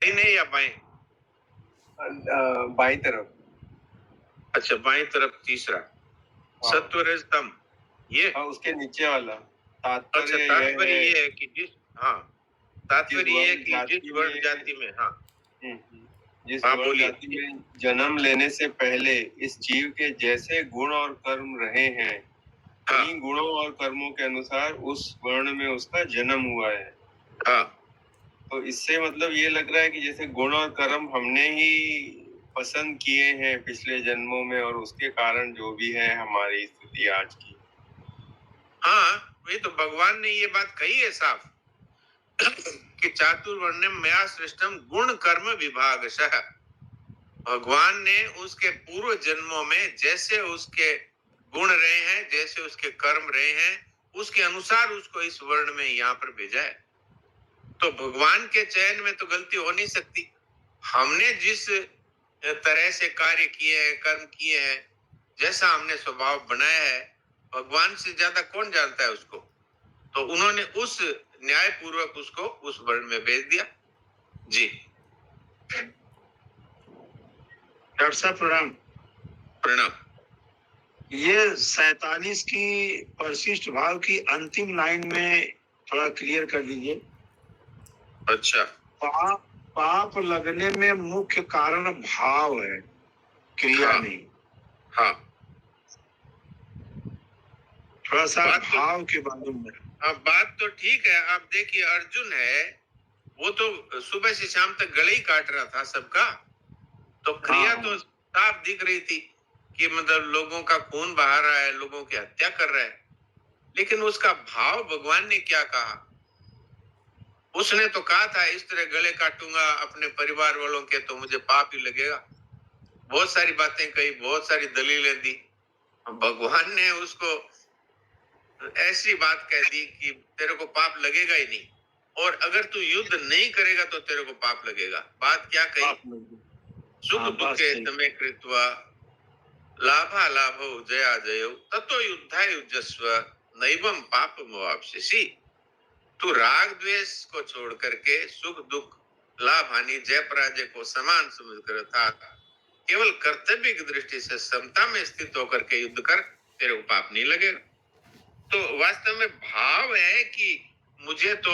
दाहिने या बाएं? बाईं तरफ। अच्छा, बाएं तरफ तीसरा। हाँ। सत्व रज तम ये। हाँ, उसके नीचे वाला। अच्छा, तात्पर्य तात्पर्य ये है कि तात्पर्य ये है कि जिस वर्ण जाति में जिस हाँ, वर्ण बोलिए। जाति में जन्म लेने से पहले इस जीव के जैसे गुण और कर्म रहे हैं, उन्हीं गुणों और कर्मों के अनुसार उस वर्ण में उसका जन्म हुआ है। हाँ। तो इससे मतलब ये लग रहा है कि जैसे गुण और कर्म हमने ही पसंद किए हैं पिछले जन्मों में, और उसके कारण जो भी है हमारी स्थिति आज की। हाँ, ये तो भगवान ने ये बात कही है साफ कि चातुर्वर्ण्यम मया सृष्टम गुण कर्म विभागशः। भगवान ने उसके पूर्व जन्मों में जैसे उसके गुण रहे हैं, जैसे उसके कर्म रहे हैं, उसके अनुसार उसको इस वर्ण में यहाँ पर भेजा है। तो भगवान के चयन में तो गलती हो नहीं सकती। हमने जिस तरह से कार्य किए हैं, कर्म किए हैं, जैसा हमने स्वभाव बनाया है, भगवान से ज्यादा कौन जानता है उसको। तो उन्होंने उस न्याय पूर्वक उसको उस वर्ण में भेज दिया। जी डॉक्टर साहब प्रणाम। प्रणाम। ये 47 की परिशिष्ट भाव की अंतिम लाइन में थोड़ा क्लियर कर दीजिए। अच्छा, पाप लगने में मुख्य कारण भाव है, क्रिया नहीं। हाँ, थोड़ा सा भाव के बारे में। अब बात तो ठीक है। आप देखिए, अर्जुन है, वो तो सुबह से शाम तक गले ही काट रहा था सबका। तो क्रिया तो साफ दिख रही थी कि मतलब लोगों का खून बहा रहा है, लोगों की हत्या कर रहा है। लेकिन उसका भाव भगवान ने क्या कहा? उसने तो कहा था इस तरह गले काटूंगा अपने परिवार वालों के तो मुझे पाप ही लगेगा। बहुत सारी बातें कही, बहुत सारी दलीलें दी। भगवान ने उसको ऐसी बात कह दी कि तेरे को पाप लगेगा ही नहीं, और अगर तू युद्ध नहीं करेगा तो तेरे को पाप लगेगा। बात क्या कही? सुख दुखे तमे कृत्वा लाभा लाभो जया जयो ततो युद्धाय युजस्व नैवम पापमवाप्स्यसि। तू राग द्वेष को छोड़ करके सुख दुख लाभ हानि जय पराजय को समान समझकर था केवल कर्तव्य की दृष्टि से समता में स्थित होकर के युद्ध कर, तेरे को पाप नहीं लगेगा। तो वास्तव में भाव है कि मुझे तो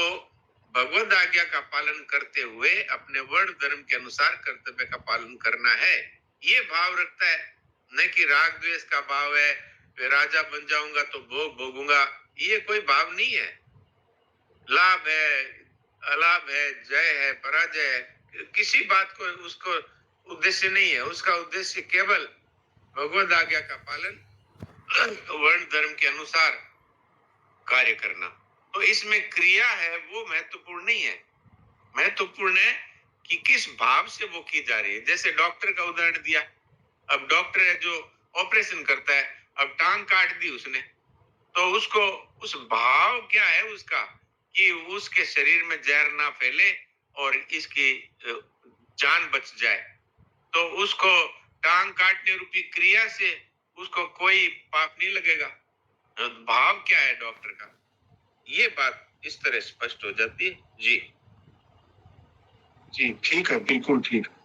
भगवद आज्ञा का पालन करते हुए अपने वर्ण धर्म के अनुसार कर्तव्य का पालन करना है, ये भाव रखता है। न कि राग द्वेष का भाव है, वे राजा बन जाऊंगा तो भोग भोगूंगा, ये कोई भाव नहीं है। लाभ है, अलाभ है, जय है, पराजय है, किसी बात को उसको उद्देश्य नहीं है। उसका उद्देश्य केवल भगवद आज्ञा का पालन, वर्ण धर्म के अनुसार कार्य करना। तो इसमें क्रिया है वो महत्वपूर्ण नहीं है। महत्वपूर्ण है कि किस भाव से वो की जा रही है। जैसे डॉक्टर का उदाहरण दिया, अब डॉक्टर है जो ऑपरेशन करता है, अब टांग काट दी उसने, तो उसको उस भाव क्या है उसका कि उसके शरीर में जहर ना फैले और इसकी जान बच जाए। तो उसको टांग काटने रूपी क्रिया से उसको कोई पाप नहीं लगेगा। भाव क्या है डॉक्टर का, ये बात इस तरह स्पष्ट हो जाती है। जी जी ठीक है, बिल्कुल ठीक है।